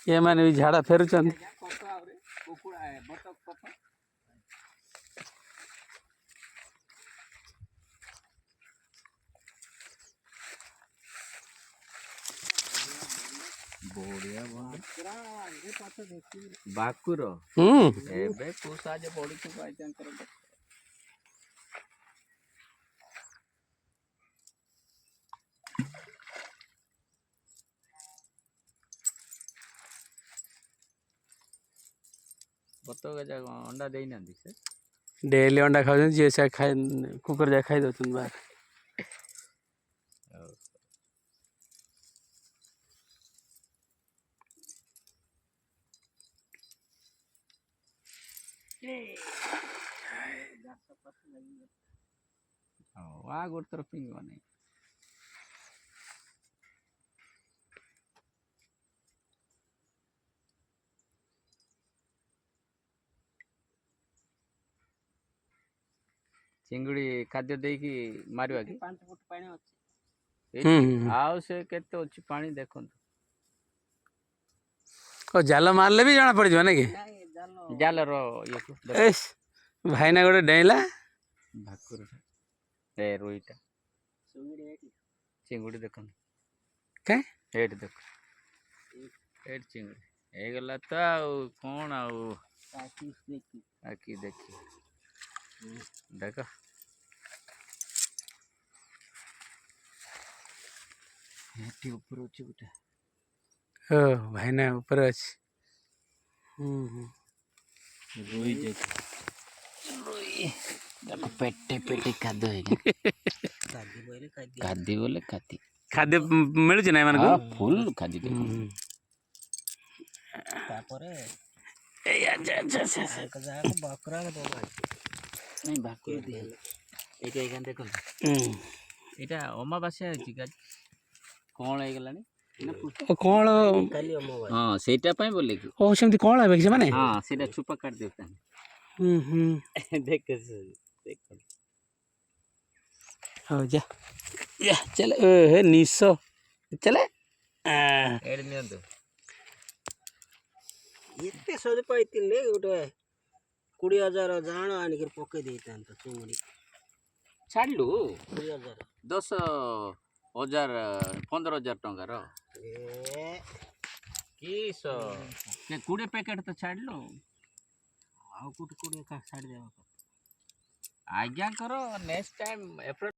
ये मैंने भी झाड़ा फेरुचन बढ़िया बाकुर पूसा बड़ी बतक जाक अंडा दे ना से डेली अंडा खाऊ जी से खाई कुकर जा खाई दौन बाहर आ गोटे तरफ पिंग नहीं चिंगुड़ी खाद्य दे कि मारवा कि 5 फुट पानी अछि आउ से केते अछि पानी देखन ओ जाल मारले भी जाना पड़ जो ना कि जाल रो ये एस भाई ना गोटे डेला भाकुर ए रोईटा चिंगुड़ी देखन के हेड देख हेड चिंगुड़ी ए गला त आ कोन आ आकी देखी देख हेटी ऊपर अछि गुटे ओ भाई ना ऊपर अछि रोई देख रोई देखो पेटे पेटे खाद्य है खाद्य बोले खाद्य खाद्य मिलुछ ना मन को फुल खाद्य देखो तापरे ए अच्छा बकरा नहीं बाकुर दिया एटा एखान देखो एटा अमावास्या अछि गाज कोन हे गलानी कौन हाँ सेटा पाए बोले कि ओ सेमती कौन है से माने हाँ सेटा छुपा काट देता देख देख हो जा या चल हे निसो चले एड नियंतो एते सज पाइतिले गोटे 20,000 जाण आनिक पके देइतान त चुंगड़ी छाड़लु 20,000 10,000 15,000 टंका रो ए किस के 20 पैकेट तो छाड़लु आ कुट 20 का छाड़ देबा आज्ञा करो नेक्स्ट टाइम